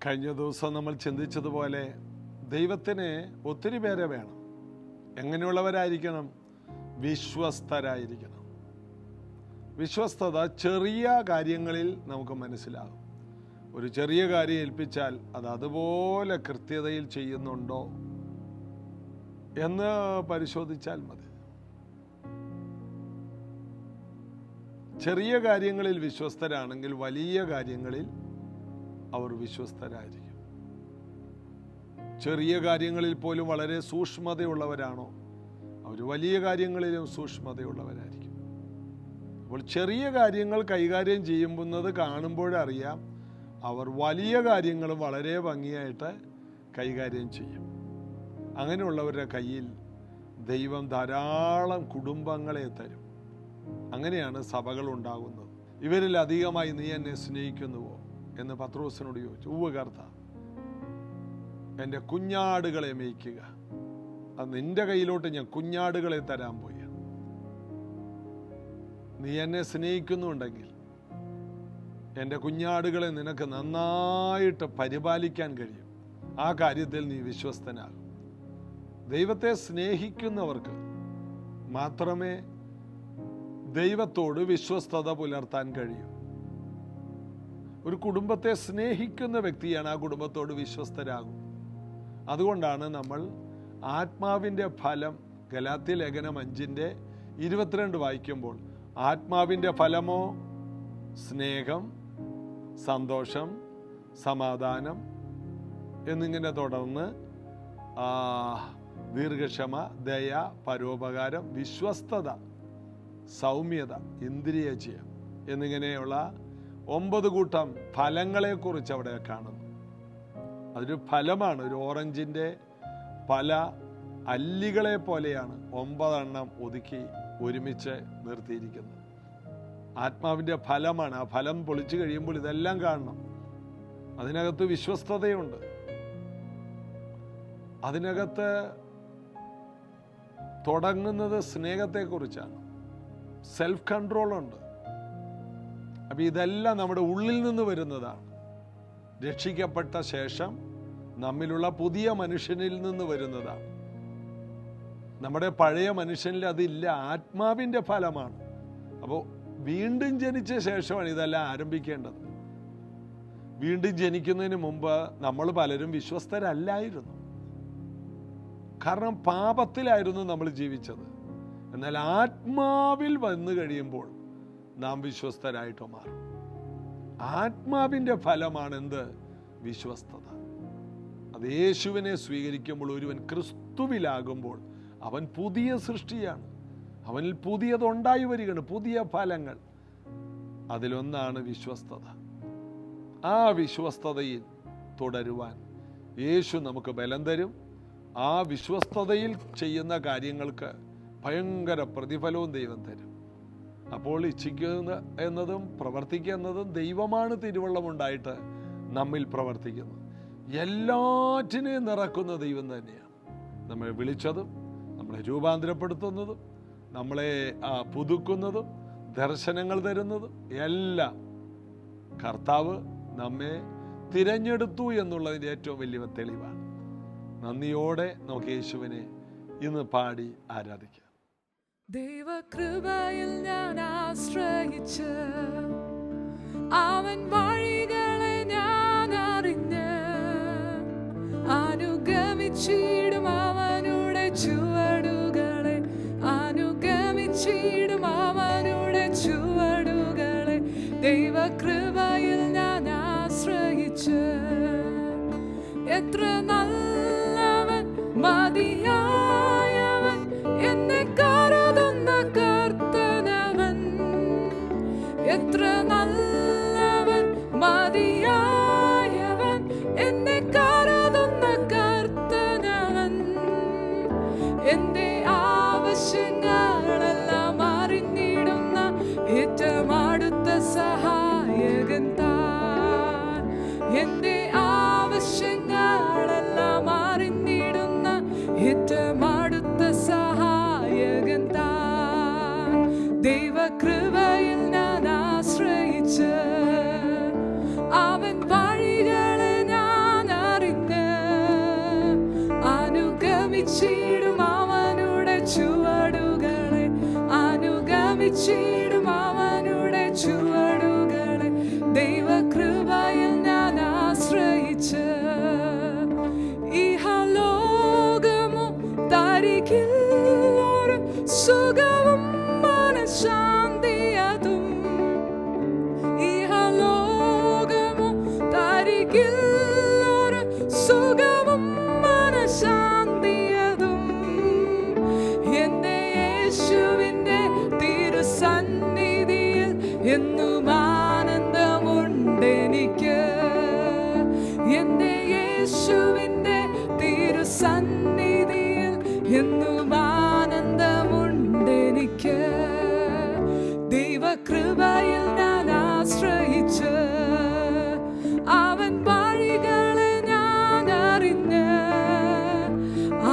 കഴിഞ്ഞ ദിവസം നമ്മൾ ചിന്തിച്ചതുപോലെ ദൈവത്തിന് ഒത്തിരി പേരെ വേണം. എങ്ങനെയുള്ളവരായിരിക്കണം? വിശ്വസ്തരായിരിക്കണം. വിശ്വസ്തത ചെറിയ കാര്യങ്ങളിൽ നമുക്ക് മനസ്സിലാകും. ഒരു ചെറിയ കാര്യം ഏൽപ്പിച്ചാൽ അത് അതുപോലെ കൃത്യതയിൽ ചെയ്യുന്നുണ്ടോ എന്ന് പരിശോധിച്ചാൽ മതി. ചെറിയ കാര്യങ്ങളിൽ വിശ്വസ്തരാണെങ്കിൽ വലിയ കാര്യങ്ങളിൽ അവർ വിശ്വസ്തരായിരിക്കും. ചെറിയ കാര്യങ്ങളിൽ പോലും വളരെ സൂക്ഷ്മതയുള്ളവരാണോ, അവർ വലിയ കാര്യങ്ങളിലും സൂക്ഷ്മതയുള്ളവരായിരിക്കും. അപ്പോൾ ചെറിയ കാര്യങ്ങൾ കൈകാര്യം ചെയ്യുന്നത് കാണുമ്പോഴറിയാം അവർ വലിയ കാര്യങ്ങളും വളരെ ഭംഗിയായിട്ട് കൈകാര്യം ചെയ്യും. അങ്ങനെയുള്ളവരുടെ കയ്യിൽ ദൈവം ധാരാളം കുടുംബങ്ങളെ തരും. അങ്ങനെയാണ് സഭകൾ ഉണ്ടാകുന്നത്. ഇവരിൽ അധികമായി നീ എന്നെ സ്നേഹിക്കുന്നുവോ എന്ന് പത്രോസിനോട് ചോദിച്ചു. ഉവ്വ് കർത്താവേ, എൻ്റെ കുഞ്ഞാടുകളെ മേയ്ക്കുക. അത് നിന്റെ കയ്യിലോട്ട് ഞാൻ കുഞ്ഞാടുകളെ തരാൻ പോയി. നീ എന്നെ സ്നേഹിക്കുന്നുണ്ടെങ്കിൽ എൻ്റെ കുഞ്ഞാടുകളെ നിനക്ക് നന്നായിട്ട് പരിപാലിക്കാൻ കഴിയും. ആ കാര്യത്തിൽ നീ വിശ്വസ്തനാകും. ദൈവത്തെ സ്നേഹിക്കുന്നവർക്ക് മാത്രമേ ദൈവത്തോട് വിശ്വസ്തത പുലർത്താൻ കഴിയൂ. ഒരു കുടുംബത്തെ സ്നേഹിക്കുന്ന വ്യക്തിയാണ് ആ കുടുംബത്തോട് വിശ്വസ്തരാകും. അതുകൊണ്ടാണ് നമ്മൾ ആത്മാവിൻ്റെ ഫലം ഗലാത്യ ലേഖനം 5:22 വായിക്കുമ്പോൾ ആത്മാവിൻ്റെ ഫലമോ സ്നേഹം, സന്തോഷം, സമാധാനം എന്നിങ്ങനെ തുടർന്ന് ദീർഘക്ഷമ, ദയ, പരോപകാരം, വിശ്വസ്തത, സൗമ്യത, ഇന്ദ്രിയജയം എന്നിങ്ങനെയുള്ള 9 കൂട്ടം ഫലങ്ങളെക്കുറിച്ച് അവിടെ കാണുന്നു. അതൊരു ഫലമാണ്. ഒരു ഓറഞ്ചിൻ്റെ പല അല്ലികളെ പോലെയാണ് 9 എണ്ണം ഒതുക്കി ഒരുമിച്ച് നിർത്തിയിരിക്കുന്നത്. ആത്മാവിൻ്റെ ഫലമാണ്. ആ ഫലം പൊളിച്ചു കഴിയുമ്പോൾ ഇതെല്ലാം കാണണം. അതിനകത്ത് വിശ്വസ്തതയുണ്ട്, അതിനകത്ത് തുടങ്ങുന്നത് സ്നേഹത്തെക്കുറിച്ചാണ്, സെൽഫ് കൺട്രോളുണ്ട്. അപ്പം ഇതെല്ലാം നമ്മുടെ ഉള്ളിൽ നിന്ന് വരുന്നതാണ്. രക്ഷിക്കപ്പെട്ട ശേഷം നമ്മിലുള്ള പുതിയ മനുഷ്യനിൽ നിന്ന് വരുന്നതാണ്. നമ്മുടെ പഴയ മനുഷ്യനിൽ അതില്ല. ആത്മാവിൻ്റെ ഫലമാണ്. അപ്പോൾ വീണ്ടും ജനിച്ച ശേഷമാണ് ഇതെല്ലാം ആരംഭിക്കേണ്ടത്. വീണ്ടും ജനിക്കുന്നതിന് മുമ്പ് നമ്മൾ പലരും വിശ്വസ്തരല്ലായിരുന്നു. കാരണം പാപത്തിലായിരുന്നു നമ്മൾ ജീവിച്ചത്. എന്നാൽ ആത്മാവിൽ വന്നു കഴിയുമ്പോൾ നാം വിശ്വസ്തരായിട്ട് മാറും. ആത്മാവിൻ്റെ ഫലമാണ് എന്ത്? വിശ്വസ്തത. അത് യേശുവിനെ സ്വീകരിക്കുമ്പോൾ ഒരുവൻ ക്രിസ്തുവിലാകുമ്പോൾ അവൻ പുതിയ സൃഷ്ടിയാണ്. അവനിൽ പുതിയതുണ്ടായി വരികയാണ്, പുതിയ ഫലങ്ങൾ. അതിലൊന്നാണ് വിശ്വസ്തത. ആ വിശ്വസ്തതയിൽ തുടരുവാൻ യേശു നമുക്ക് ബലം തരും. ആ വിശ്വസ്തതയിൽ ചെയ്യുന്ന കാര്യങ്ങൾക്ക് ഭയങ്കര പ്രതിഫലവും ദൈവം തരും. അപ്പോൾ ഇച്ഛിക്കുക എന്നതും പ്രവർത്തിക്കുക എന്നതും ദൈവമാണ് തിരുവള്ളമുണ്ടായിട്ട് നമ്മിൽ പ്രവർത്തിക്കുന്നത്. എല്ലാറ്റിനെയും നിറക്കുന്ന ദൈവം തന്നെയാണ്. നമ്മളെ വിളിച്ചതും നമ്മളെ രൂപാന്തരപ്പെടുത്തുന്നതും നമ്മളെ പുതുക്കുന്നതും ദർശനങ്ങൾ തരുന്നതും എല്ലാം കർത്താവ് നമ്മെ തിരഞ്ഞെടുത്തു എന്നുള്ളതിൻ്റെ ഏറ്റവും വലിയ തെളിവാണ്. നന്ദിയോടെ നമുക്ക് യേശുവിനെ ഇന്ന് പാടി ആരാധിക്കാം. ദൈവകൃപയിൽ ഞാൻ ആശ്രയിച്ച് അവൻ വഴികളെ ഞാൻ അറിഞ്ഞ് അനുഗമിച്ചിടും അവനുടെ ചുവടുകളെ, അനുഗമിച്ചിടും അവനുടെ ചുവടുകളെ. ദൈവകൃപയിൽ ഞാൻ ആശ്രയിച്ച് എത്ര നല്ലവൻ, മതിയായവൻ, എന്നെ കരുതുന്ന കർത്തനവൻ. എത്ര നല്ലവൻ, മതിയായവൻ, എന്നെ കരുതുന്ന കർത്തനവൻ. എന്റെ ആവശ്യങ്ങളെല്ലാം അറിഞ്ഞിടുന്ന ഏറ്റവും അടുത്ത സഹായകൻ താൻ. എന്റെ ആവശ്യങ്ങളെല്ലാം അറിഞ്ഞിടുന്ന ഏറ്റവും അടുത്ത സഹായകൻ താൻ. ദൈവകൃപയിൽ ഞാൻ ആശ്രയിച്ച് അവൻ വഴികളെ ഞാൻ അനുഗമിച്ചിടും അവനുടെ ചുവടുകളെ, അനുഗമിച്ചിടും അവനുടെ ചുവടുകളെ. ദൈവകൃപയിൽ ഞാൻ ആശ്രയിച്ച് ഇഹലോകമോ തരികിൽ ഒരു സുഖവും മനഃശാന്തിയതും. ഇഹലോകമോ തരികിൽ ഒരു സുഖവും മനഃശാന്തിയതും. എന്റെ യേശുവിന്റെ തിരുസന്നിധിയിൽ എന്നും ആനന്ദമുണ്ടെനിക്ക്. എന്റെ യേശുവിന്റെ തിരുസന്നിധിയിൽ എന്നും ആനന്ദമുണ്ടെനിക്ക്. ദൈവകൃപയിൽ ഞാൻ ആശ്രയിച്ച് അവൻ വഴികളെ ഞാൻ അറിഞ്ഞ്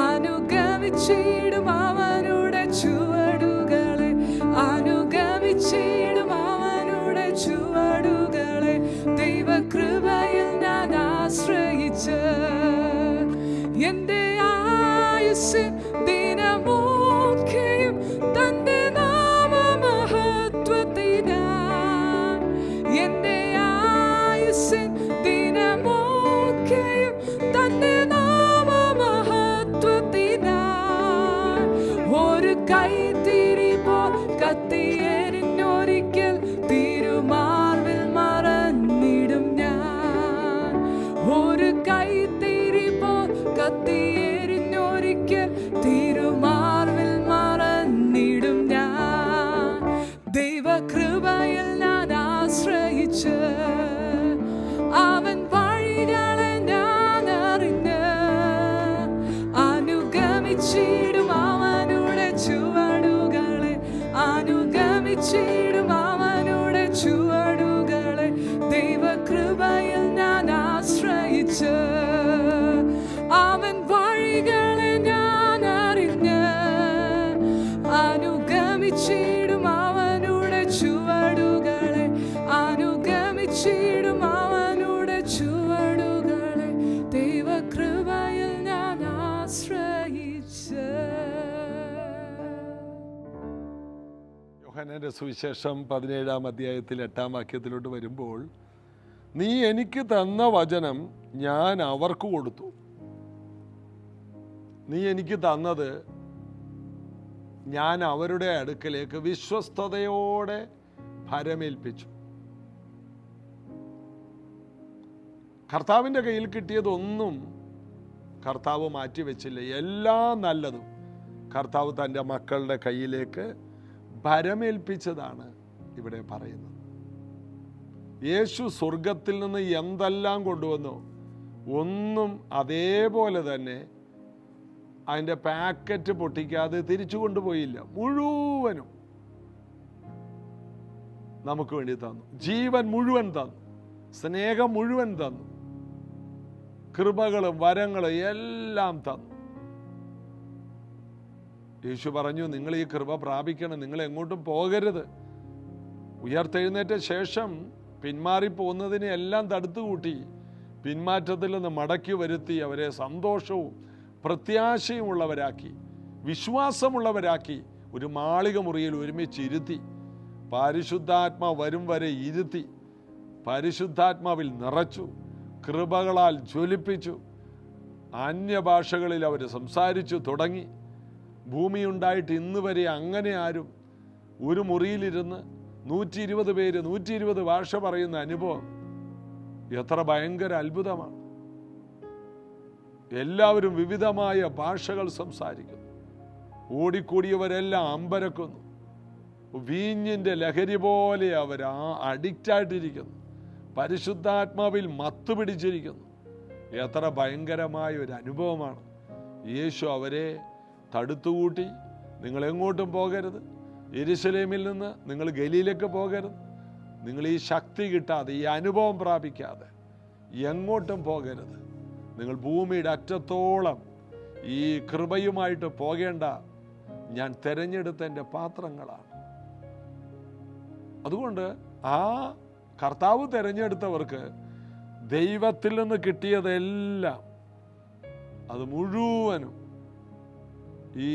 അനുഗമിച്ചിടും അവനുടെ ചുവടുകളെ, അനുഗമിച്ചിടും അവനുടെ ചുവടുകളെ. ദൈവകൃപയിൽ ഞാൻ ആശ്രയിച്ച് എന്റെ ആയുസ് ദിനമൊക്കെയും തന്റെ നാമമഹത്വത്തിനായി, എന്റെ ആയുസ് ദിനമൊക്കെയും തന്റെ നാമമഹത്വത്തിനായി. ഒരു കൈത്തിരി പോൽ കത്തിയെരിഞ്ഞൊരിക്കൽ തിരുമാർവിൽ മറഞ്ഞിടും ഞാൻ. ഒരു കൈത്തിരി പോൽ കത്തിയെരിഞ്ഞൊരിക്കൽ തിരുമാർവിൽ മറഞ്ഞിടും ഞാൻ. ദൈവകൃപയിൽ ഞാൻ ആശ്രയിച്ച് അവൻ വഴികളെ ഞാൻ അറിഞ്ഞ് അനുഗമിച്ചിടും അവനുടെ ചുവടുകളെ, അനുഗമിച്ചിടും അവനുടെ ചുവടുകളെ. ദൈവകൃപയിൽ ഞാൻ ആശ്രയിച്ച് അവൻ വഴികളെ ഞാൻ അറിഞ്ഞ് അനുഗമിച്ചിടും അവനുടെ ചുവടുകളെ, അനുഗമിച്ചിടും അവനുടെ ചുവടുകളെ. ദൈവകൃപയിൽ ഞാൻ ആശ്രയിച്ച്. യോഹന്നാന്റെ സുവിശേഷം 17-ാം അധ്യായത്തിൽ 8-ാം വാക്യത്തിലോട്ട് വരുമ്പോൾ, നീ എനിക്ക് തന്ന വചനം ഞാൻ അവർക്ക് കൊടുത്തു. നീ എനിക്ക് തന്നത് ഞാൻ അവരുടെ അടുക്കലേക്ക് വിശ്വസ്തയോടെ ഭരമേൽപ്പിച്ചു. കർത്താവിൻ്റെ കയ്യിൽ കിട്ടിയതൊന്നും കർത്താവ് മാറ്റിവെച്ചില്ല. എല്ലാം നല്ലതും കർത്താവ് തൻ്റെ മക്കളുടെ കയ്യിലേക്ക് ഭരമേൽപ്പിച്ചതാണ് ഇവിടെ പറയുന്നത്. യേശു സ്വർഗത്തിൽ നിന്ന് എന്തെല്ലാം കൊണ്ടുവന്നോ ഒന്നും അതേപോലെ തന്നെ അതിൻ്റെ പാക്കറ്റ് പൊട്ടിക്കാതെ തിരിച്ചു കൊണ്ടുപോയില്ല. മുഴുവനും നമുക്ക് വേണ്ടി തന്നു. ജീവൻ മുഴുവൻ തന്നു, സ്നേഹം മുഴുവൻ തന്നു, കൃപകളും വരങ്ങളും എല്ലാം തന്നു. യേശു പറഞ്ഞു, നിങ്ങൾ ഈ കൃപ പ്രാപിക്കണം, നിങ്ങൾ എങ്ങോട്ടും പോകരുത്. ഉയർത്തെഴുന്നേറ്റ ശേഷം പിന്മാറിപ്പോകുന്നതിനെ എല്ലാം തടുത്തുകൂട്ടി പിന്മാറ്റത്തിൽ നിന്ന് മടക്കി വരുത്തി അവരെ സന്തോഷവും പ്രത്യാശയും ഉള്ളവരാക്കി, വിശ്വാസമുള്ളവരാക്കി ഒരു മാളിക മുറിയിൽ ഒരുമിച്ചിരുത്തി, പരിശുദ്ധാത്മാവ് വരും വരെ ഇരുത്തി, പരിശുദ്ധാത്മാവിൽ നിറച്ചു, കൃപകളാൽ ജ്വലിപ്പിച്ചു, അന്യഭാഷകളിൽ അവർ സംസാരിച്ചു തുടങ്ങി. ഭൂമിയുണ്ടായിട്ട് ഇന്ന് വരെ അങ്ങനെ ആരും ഒരു മുറിയിലിരുന്ന് 120 പേര് 120 ഭാഷ പറയുന്ന അനുഭവം എത്ര ഭയങ്കര അത്ഭുതമാണ്. എല്ലാവരും വിവിധമായ ഭാഷകൾ സംസാരിക്കുന്നു. ഓടിക്കൂടിയവരെല്ലാം അമ്പരക്കുന്നു. വീഞ്ഞിൻ്റെ ലഹരി പോലെ അവർ അഡിക്റ്റായിട്ടിരിക്കുന്നു. പരിശുദ്ധാത്മാവിൽ മത്ത് പിടിച്ചിരിക്കുന്നു. എത്ര ഭയങ്കരമായ ഒരു അനുഭവമാണ്. യേശു അവരെ തടുത്തുകൂട്ടി, നിങ്ങൾ എങ്ങോട്ടും പോകരുത്, യെരുശലേമിൽ നിന്ന് നിങ്ങൾ ഗലീലയ്ക്ക് പോകരുത്, നിങ്ങൾ ഈ ശക്തി കിട്ടാതെ, ഈ അനുഭവം പ്രാപിക്കാതെ എങ്ങോട്ടും പോകരുത്, നിങ്ങൾ ഭൂമിയുടെ അറ്റത്തോളം ഈ കൃപയുമായിട്ട് പോകേണ്ട, ഞാൻ തിരഞ്ഞെടുത്ത എൻ്റെ പാത്രങ്ങളാണ്. അതുകൊണ്ട് ആ കർത്താവ് തിരഞ്ഞെടുത്തവർക്ക് ദൈവത്തിൽ നിന്ന് കിട്ടിയതെല്ലാം അത് മുഴുവനും ഈ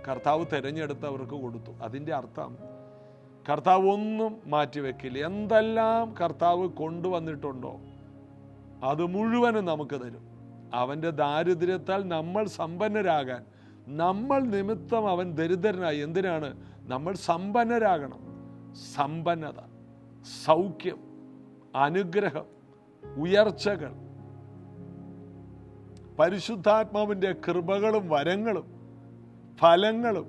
കർത്താവ് തിരഞ്ഞെടുത്തവർക്ക് കൊടുത്തു. അതിൻ്റെ അർത്ഥം കർത്താവ് ഒന്നും മാറ്റിവെക്കില്ല. എന്തെല്ലാം കർത്താവ് കൊണ്ടുവന്നിട്ടുണ്ടോ അത് മുഴുവനും നമുക്ക് തരും. അവൻ്റെ ദാരിദ്ര്യത്താൽ നമ്മൾ സമ്പന്നരാകാൻ, നമ്മൾ നിമിത്തം അവൻ ദരിദ്രനായി. എന്തിനാണ്? നമ്മൾ സമ്പന്നരാകണം. സമ്പന്നത, സൗഖ്യം, അനുഗ്രഹം, ഉയർച്ചകൾ, പരിശുദ്ധാത്മാവിൻ്റെ കൃപകളും വരങ്ങളും ഫലങ്ങളും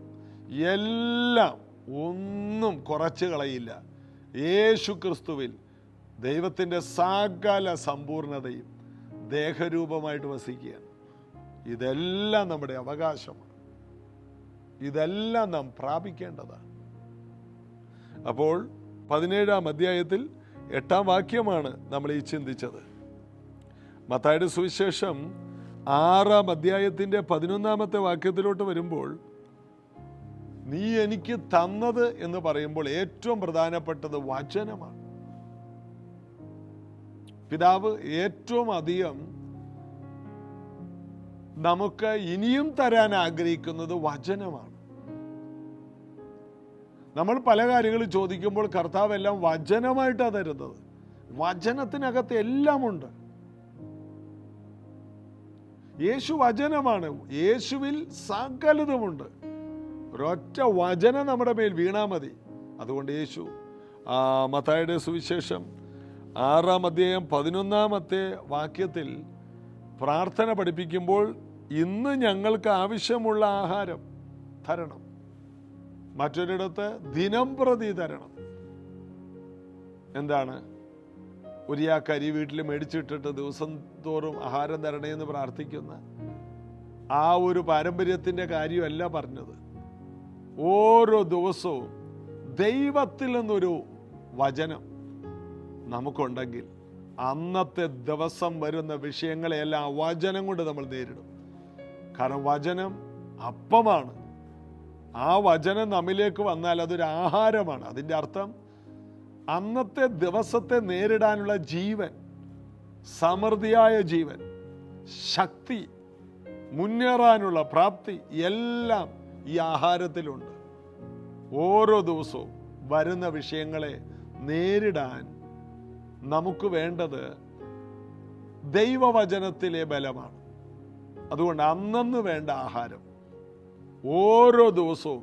എല്ലാം ഒന്നും കുറച്ച് കളയില്ല. യേശു ക്രിസ്തുവിൽ ദൈവത്തിൻ്റെ സകല സമ്പൂർണതയും ദേഹരൂപമായിട്ട് വസിക്കുകയാണ്. ഇതെല്ലാം നമ്മുടെ അവകാശമാണ്. ഇതെല്ലാം നാം പ്രാപിക്കേണ്ടതാണ്. അപ്പോൾ 17-ാം അധ്യായത്തിൽ 8-ാം വാക്യമാണ് നമ്മൾ ഈ ചിന്തിച്ചത്. മത്തായിയുടെ സുവിശേഷം 6-ാം അധ്യായത്തിൻ്റെ 11-ാമത്തെ വാക്യത്തിലോട്ട് വരുമ്പോൾ, നീ എനിക്ക് തന്നത് എന്ന് പറയുമ്പോൾ ഏറ്റവും പ്രധാനപ്പെട്ടത് വചനമാണ്. പിതാവ് ഏറ്റവും അധികം നമുക്ക് ഇനിയും തരാൻ ആഗ്രഹിക്കുന്നത് വചനമാണ്. നമ്മൾ പല കാര്യങ്ങൾ ചോദിക്കുമ്പോൾ കർത്താവ് എല്ലാം വചനമായിട്ടാണ് തരുന്നത്. വചനത്തിനകത്ത് എല്ലാം ഉണ്ട്. യേശു വചനമാണ്. യേശുവിൽ സകലതുമുണ്ട്. ഒരൊറ്റ വചനം നമ്മുടെ മേൽ വീണാൽ മതി. അതുകൊണ്ട് യേശു മത്തായിയുടെ സുവിശേഷം 6-ാം അധ്യായം 11-ാമത്തെ വാക്യത്തിൽ പ്രാർത്ഥന പഠിപ്പിക്കുമ്പോൾ, ഇന്ന് ഞങ്ങൾക്ക് ആവശ്യമുള്ള ആഹാരം തരണം. മറ്റൊരിടത്ത് ദിനം പ്രതി തരണം. എന്താണ്? ഒരു യാക്കരി വീട്ടിൽ മേടിച്ചിട്ടിട്ട് ദിവസം തോറും ആഹാരം തരണേ എന്ന് പ്രാർത്ഥിക്കുന്ന ആ ഒരു പാരമ്പര്യത്തിൻ്റെ കാര്യമല്ല പറഞ്ഞത്. ഓരോ ദിവസവും ദൈവത്തിൽ നിന്നൊരു വചനം നമുക്കുണ്ടെങ്കിൽ അന്നത്തെ ദിവസം വരുന്ന വിഷയങ്ങളെയെല്ലാം ആ വചനം കൊണ്ട് നമ്മൾ നേരിടും. കാരണം വചനം അപ്പമാണ്. ആ വചനം നമ്മിലേക്ക് വന്നാൽ അതൊരു ആഹാരമാണ്. അതിൻ്റെ അർത്ഥം അന്നത്തെ ദിവസത്തെ നേരിടാനുള്ള ജീവൻ, സമൃദ്ധിയായ ജീവൻ, ശക്തി, മുന്നേറാനുള്ള പ്രാപ്തി എല്ലാം ഈ ആഹാരത്തിലുണ്ട്. ഓരോ ദിവസവും വരുന്ന വിഷയങ്ങളെ നേരിടാൻ നമുക്ക് വേണ്ടത് ദൈവവചനത്തിലെ ബലമാണ്. അതുകൊണ്ട് അന്നന്ന് വേണ്ട ആഹാരം ഓരോ ദിവസവും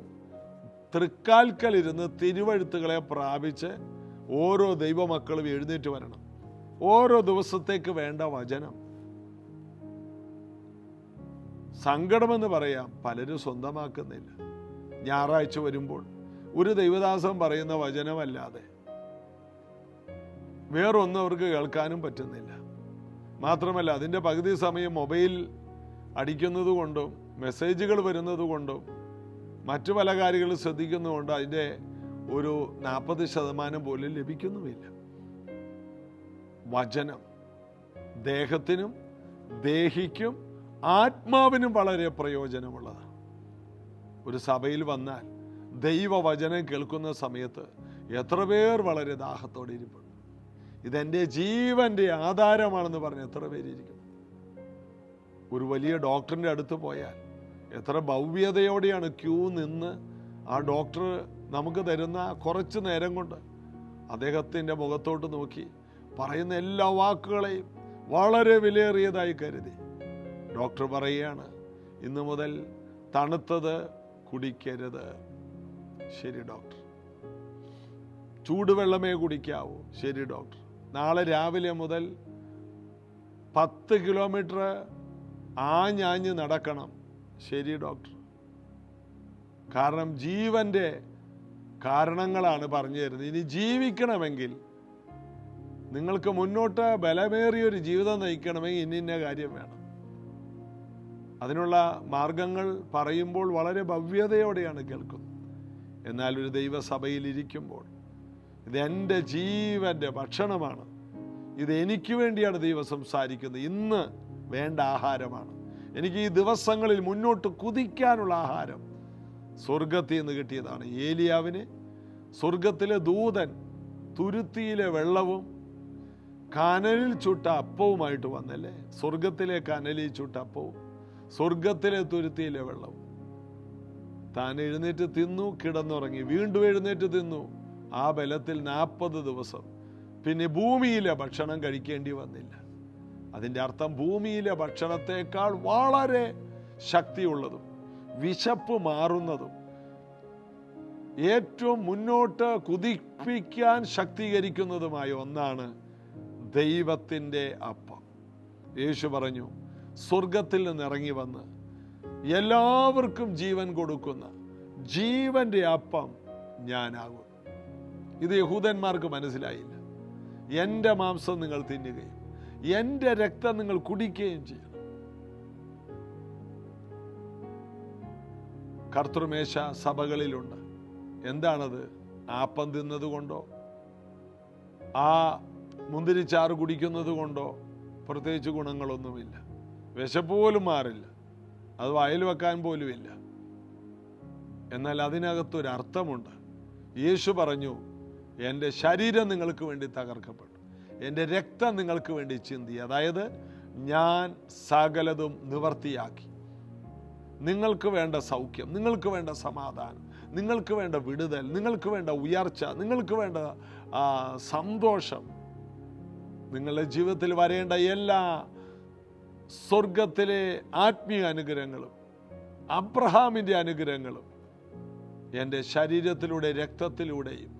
തൃക്കാൽക്കലിരുന്ന് തിരുവഴുത്തുകളെ പ്രാപിച്ച് ഓരോ ദൈവമക്കളും എഴുന്നേറ്റ് വരണം. ഓരോ ദിവസത്തേക്ക് വേണ്ട വചനം. സങ്കടമെന്ന് പറയാം, പലരും സ്വന്തമാക്കുന്നില്ല. ഞായറാഴ്ച വരുമ്പോൾ ഒരു ദൈവദാസൻ പറയുന്ന വചനമല്ലാതെ വേറൊന്നും അവർക്ക് കേൾക്കാനും പറ്റുന്നില്ല. മാത്രമല്ല, അതിൻ്റെ പകുതി സമയം മൊബൈൽ അടിക്കുന്നത് കൊണ്ടും മെസ്സേജുകൾ വരുന്നത് കൊണ്ടും മറ്റു പല കാര്യങ്ങളും ശ്രദ്ധിക്കുന്നതുകൊണ്ട് അതിൻ്റെ ഒരു 40% പോലും ലഭിക്കുന്നുമില്ല. വചനം ദേഹത്തിനും ദേഹിക്കും ആത്മാവിനും വളരെ പ്രയോജനമുള്ളതാണ്. ഒരു സഭയിൽ വന്നാൽ ദൈവവചനം കേൾക്കുന്ന സമയത്ത് എത്ര പേർ വളരെ ദാഹത്തോടെ ഇരിപ്പുണ്ട്. ഇതെൻ്റെ ജീവൻ്റെ ആധാരമാണെന്ന് പറഞ്ഞ് എത്ര പേരിയിരിക്കും. ഒരു വലിയ ഡോക്ടറിൻ്റെ അടുത്ത് പോയാൽ എത്ര ഭവ്യതയോടെയാണ് ക്യൂ നിന്ന് ആ ഡോക്ടർ നമുക്ക് തരുന്ന കുറച്ച് നേരം കൊണ്ട് അദ്ദേഹത്തിൻ്റെ മുഖത്തോട്ട് നോക്കി പറയുന്ന എല്ലാ വാക്കുകളെയും വളരെ വിലയേറിയതായി കരുതി ഡോക്ടർ പറയുകയാണ്, ഇന്നു മുതൽ തണുത്തത് കുടിക്കരുത്. ശരി ഡോക്ടർ. ചൂടുവെള്ളമേ കുടിക്കാവൂ. ശരി ഡോക്ടർ. നാളെ രാവിലെ മുതൽ 10 കിലോമീറ്റർ ആഞ്ഞാഞ്ഞ് നടക്കണം. ശരി ഡോക്ടർ. കാരണം ജീവൻ്റെ കാരണങ്ങളാണ് പറഞ്ഞു തരുന്നത്. ഇനി ജീവിക്കണമെങ്കിൽ, നിങ്ങൾക്ക് മുന്നോട്ട് ബലമേറിയൊരു ജീവിതം നയിക്കണമെങ്കിൽ ഇന്ന കാര്യം വേണം. അതിനുള്ള മാർഗങ്ങൾ പറയുമ്പോൾ വളരെ ഭവ്യതയോടെയാണ് കേൾക്കുന്നത്. എന്നാൽ ഒരു ദൈവസഭയിൽ ഇരിക്കുമ്പോൾ ഇതെൻ്റെ ജീവൻ്റെ ഭക്ഷണമാണ്, ഇത് എനിക്ക് വേണ്ടിയാണ് ദൈവം സംസാരിക്കുന്നത്, ഇന്ന് വേണ്ട ആഹാരമാണ്, എനിക്ക് ഈ ദിവസങ്ങളിൽ മുന്നോട്ട് കുതിക്കാനുള്ള ആഹാരം സ്വർഗത്തിൽ നിന്ന് കിട്ടിയതാണ്. ഏലിയാവിന് സ്വർഗത്തിലെ ദൂതൻ തുരുത്തിയിലെ വെള്ളവും കനലിൽ ചുട്ട അപ്പവുമായിട്ട് വന്നല്ലേ. സ്വർഗത്തിലെ കനലിൽ ചുട്ട അപ്പവും സ്വർഗത്തിലെ തുരുത്തിയിലെ വെള്ളവും. താൻ എഴുന്നേറ്റ് തിന്നു, കിടന്നുറങ്ങി, വീണ്ടും എഴുന്നേറ്റ് തിന്നു. ആ ബലത്തിൽ 40 ദിവസം പിന്നെ ഭൂമിയിലെ ഭക്ഷണം കഴിക്കേണ്ടി വന്നില്ല. അതിൻ്റെ അർത്ഥം ഭൂമിയിലെ ഭക്ഷണത്തേക്കാൾ വളരെ ശക്തിയുള്ളതും വിശപ്പ് മാറുന്നതും ഏറ്റവും മുന്നോട്ട് കുതിപ്പിക്കാൻ ശക്തീകരിക്കുന്നതുമായ ഒന്നാണ് ദൈവത്തിൻ്റെ അപ്പം. യേശു പറഞ്ഞു, സ്വർഗത്തിൽ നിന്ന് ഇറങ്ങി വന്ന് എല്ലാവർക്കും ജീവൻ കൊടുക്കുന്ന ജീവന്റെ അപ്പം ഞാനാകും. ഇത് യഹൂദന്മാർക്ക് മനസ്സിലായില്ല. എൻ്റെ മാംസം നിങ്ങൾ തിന്നുകയും എൻ്റെ രക്തം നിങ്ങൾ കുടിക്കുകയും ചെയ്യണം. കർത്തൃമേശ സഭകളിലുണ്ട്. എന്താണത്? ആപ്പം തിന്നത് കൊണ്ടോ ആ മുന്തിരിച്ചാറ് കുടിക്കുന്നത് കൊണ്ടോ പ്രത്യേകിച്ച് ഗുണങ്ങളൊന്നുമില്ല. വിശപ്പ് പോലും മാറില്ല, അത് വായിൽ വെക്കാൻ പോലുമില്ല. എന്നാൽ അതിനകത്തൊരർത്ഥമുണ്ട്. യേശു പറഞ്ഞു, എൻ്റെ ശരീരം നിങ്ങൾക്ക് വേണ്ടി തകർക്കപ്പെട്ടു, എൻ്റെ രക്തം നിങ്ങൾക്ക് വേണ്ടി ചിന്തി. അതായത് ഞാൻ സകലതും നിവർത്തിയാക്കി. നിങ്ങൾക്ക് വേണ്ട സൗഖ്യം, നിങ്ങൾക്ക് വേണ്ട സമാധാനം, നിങ്ങൾക്ക് വേണ്ട വിടുതൽ, നിങ്ങൾക്ക് വേണ്ട ഉയർച്ച, നിങ്ങൾക്ക് വേണ്ട സന്തോഷം, നിങ്ങളുടെ ജീവിതത്തിൽ വരേണ്ട എല്ലാ സ്വർഗത്തിലെ ആത്മീയ അനുഗ്രഹങ്ങളും അബ്രഹാമിൻ്റെ അനുഗ്രഹങ്ങളും എൻ്റെ ശരീരത്തിലൂടെ രക്തത്തിലൂടെയും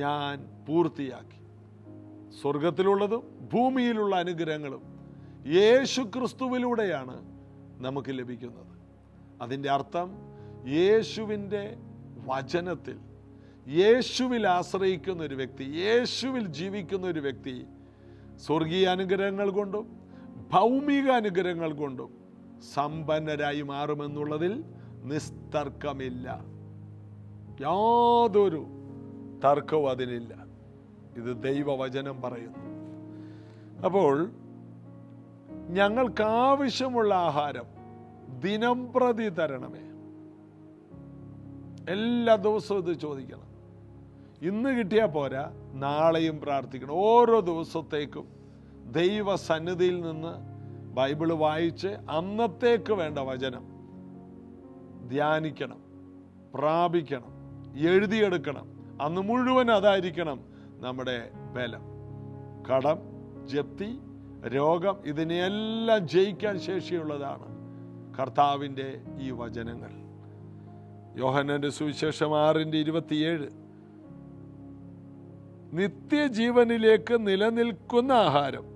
ഞാൻ പൂർത്തിയാക്കി. സ്വർഗത്തിലുള്ളതും ഭൂമിയിലുള്ള അനുഗ്രഹങ്ങളും യേശു ക്രിസ്തുവിലൂടെയാണ് നമുക്ക് ലഭിക്കുന്നത്. അതിൻ്റെ അർത്ഥം യേശുവിൻ്റെ വചനത്തിൽ, യേശുവിൽ ആശ്രയിക്കുന്ന ഒരു വ്യക്തി, യേശുവിൽ ജീവിക്കുന്ന ഒരു വ്യക്തി സ്വർഗീയ അനുഗ്രഹങ്ങൾ കൊണ്ടും ഭൗമിക അനുഗ്രഹങ്ങൾ കൊണ്ടും സമ്പന്നരായി മാറുമെന്നുള്ളതിൽ നിസ്തർക്കമില്ല. യാതൊരു തർക്കവും അതിനില്ല. ഇത് ദൈവവചനം പറയുന്നു. അപ്പോൾ ഞങ്ങൾക്ക് ആവശ്യമുള്ള ആഹാരം ദിനം പ്രതി തരണമേ. എല്ലാ ദിവസവും ഇത് ചോദിക്കണം. ഇന്ന് കിട്ടിയാൽ പോരാ, നാളെയും പ്രാർത്ഥിക്കണം. ഓരോ ദിവസത്തേക്കും ദൈവസന്നിധിയിൽ നിന്ന് ബൈബിള് വായിച്ച് അന്നത്തേക്ക് വേണ്ട വചനം ധ്യാനിക്കണം, പ്രാപിക്കണം, എഴുതിയെടുക്കണം. അന്ന് മുഴുവൻ അതായിരിക്കണം നമ്മുടെ ബലം. കടം, ജപ്തി, രോഗം, ഇതിനെയെല്ലാം ജയിക്കാൻ ശേഷിയുള്ളതാണ് കർത്താവിൻ്റെ ഈ വചനങ്ങൾ. യോഹന്നാന്റെ സുവിശേഷം 6:27 നിത്യജീവനിലേക്ക് നിലനിൽക്കുന്ന ആഹാരം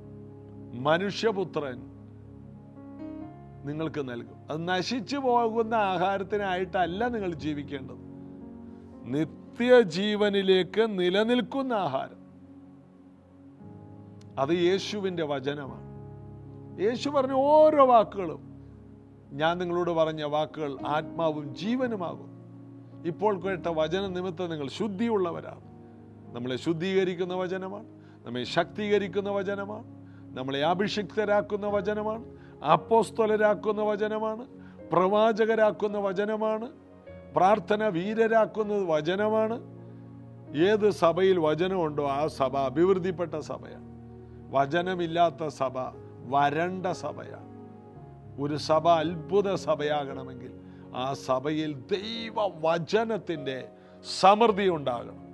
മനുഷ്യപുത്രൻ നിങ്ങൾക്ക് നൽകും. അത് നശിച്ചു പോകുന്ന ആഹാരത്തിനായിട്ടല്ല നിങ്ങൾ ജീവിക്കേണ്ടത്. നിത്യജീവനിലേക്ക് നിലനിൽക്കുന്ന ആഹാരം, അത് യേശുവിൻ്റെ വചനമാണ്. യേശു പറഞ്ഞ ഓരോ വാക്കുകളും, ഞാൻ നിങ്ങളോട് പറഞ്ഞ വാക്കുകൾ ആത്മാവും ജീവനുമാകും. ഇപ്പോൾ കേട്ട വചന നിമിത്തം നിങ്ങൾ ശുദ്ധിയുള്ളവരാണ്. നമ്മളെ ശുദ്ധീകരിക്കുന്ന വചനമാണ്, നമ്മെ ശക്തീകരിക്കുന്ന വചനമാണ്, നമ്മളെ അഭിഷിക്തരാക്കുന്ന വചനമാണ്, അപ്പോസ്തലരാക്കുന്ന വചനമാണ്, പ്രവാചകരാക്കുന്ന വചനമാണ്, പ്രാർത്ഥന വീരരാക്കുന്ന വചനമാണ്. ഏത് സഭയിൽ വചനമുണ്ടോ ആ സഭ അഭിവൃദ്ധിപ്പെട്ട സഭയാണ്. വചനമില്ലാത്ത സഭ വരണ്ട സഭയാണ്. ഒരു സഭ അത്ഭുത സഭയാകണമെങ്കിൽ ആ സഭയിൽ ദൈവവചനത്തിൻ്റെ സമൃദ്ധി ഉണ്ടാകണം.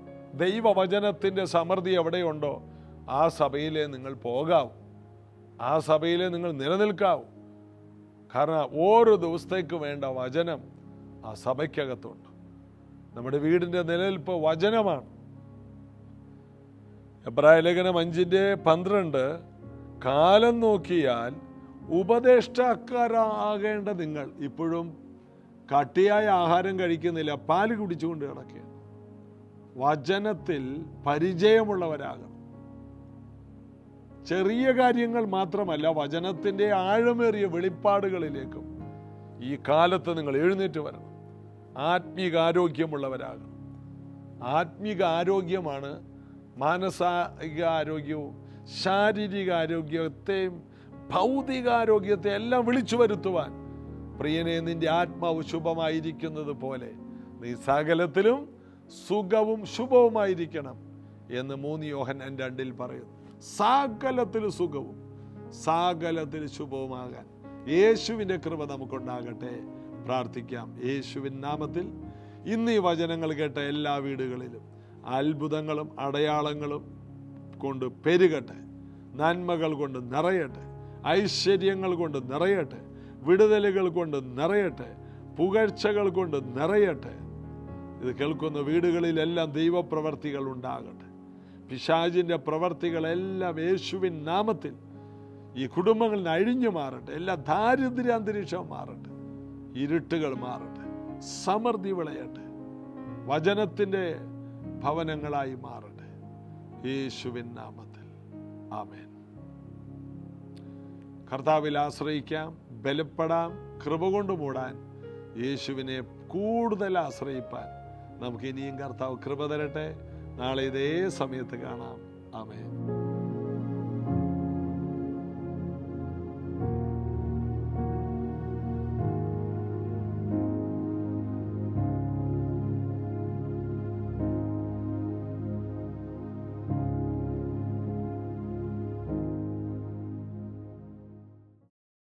ദൈവവചനത്തിൻ്റെ സമൃദ്ധി എവിടെയുണ്ടോ ആ സഭയിലെ നിങ്ങൾ പോകാവൂ, ആ സഭയിലെ നിങ്ങൾ നിലനിൽക്കാവൂ. കാരണം ഓരോ ദിവസത്തേക്ക് വേണ്ട വചനം ആ സഭയ്ക്കകത്തുണ്ട്. നമ്മുടെ വീടിൻ്റെ നിലനിൽപ്പ് വചനമാണ്. എബ്രായ ലേഖനം 5:12 കാലം നോക്കിയാൽ ഉപദേഷ്ടാക്കാരാകേണ്ട നിങ്ങൾ ഇപ്പോഴും കട്ടിയായ ആഹാരം കഴിക്കുന്നില്ല, പാല് കുടിച്ചുകൊണ്ട് കിടക്കുകയാണ്. വചനത്തിൽ പരിചയമുള്ളവരാകണം. ചെറിയ കാര്യങ്ങൾ മാത്രമല്ല, വചനത്തിൻ്റെ ആഴമേറിയ വെളിപ്പാടുകളിലേക്കും ഈ കാലത്ത് നിങ്ങൾ എഴുന്നേറ്റ് വരണം. ആത്മീകാരോഗ്യമുള്ളവരാകണം. ആത്മീകാരോഗ്യമാണ് മാനസിക ആരോഗ്യവും ശാരീരിക ആരോഗ്യത്തെയും ഭൗതികാരോഗ്യത്തെ എല്ലാം വിളിച്ചു വരുത്തുവാൻ. പ്രിയനെ, നിന്റെ ആത്മാവ് ശുഭമായിരിക്കുന്നത് പോലെ നീ സകലത്തിലും സുഖവും ശുഭവുമായിരിക്കണം എന്ന് 3 യോഹന്നാൻ 2 പറയുന്നു. സകലത്തിൽ സുഖവും സകലത്തിൽ ശുഭവുമാകാൻ യേശുവിൻ്റെ കൃപ നമുക്കുണ്ടാകട്ടെ. പ്രാർത്ഥിക്കാം. യേശുവിൻ നാമത്തിൽ ഇന്ന് ഈ വചനങ്ങൾ കേട്ട എല്ലാ വീടുകളിലും അത്ഭുതങ്ങളും അടയാളങ്ങളും കൊണ്ട് പെരുകട്ടെ, നന്മകൾ കൊണ്ട് നിറയട്ടെ, ഐശ്വര്യങ്ങൾ കൊണ്ട് നിറയട്ടെ, വിടുതലുകൾ കൊണ്ട് നിറയട്ടെ, പുകഴ്ചകൾ കൊണ്ട് നിറയട്ടെ. ഇത് കേൾക്കുന്ന വീടുകളിലെല്ലാം ദൈവപ്രവർത്തികൾ ഉണ്ടാകട്ടെ. പിശാചിൻ്റെ പ്രവർത്തികളെല്ലാം യേശുവിൻ നാമത്തിൽ ഈ കുടുംബങ്ങളിൽ അഴിഞ്ഞു മാറട്ടെ. എല്ലാ ദാരിദ്ര്യ അന്തരീക്ഷവും മാറട്ടെ, ഇരുട്ടുകൾ മാറട്ടെ, സമൃദ്ധി വിളയട്ടെ, വചനത്തിൻ്റെ ഭവനങ്ങളായി മാറട്ടെ. യേശുവിൻ നാമത്തിൽ ആമേൻ. കർത്താവിൽ ആശ്രയിക്കാം, ബലപ്പെടാം, കൃപ കൊണ്ട് മൂടാൻ, യേശുവിനെ കൂടുതൽ ആശ്രയിപ്പാൻ നമുക്ക് ഇനിയും കർത്താവ് കൃപ തരട്ടെ. നാളെ ഇതേ സമയത്ത് കാണാം. ആമേൻ.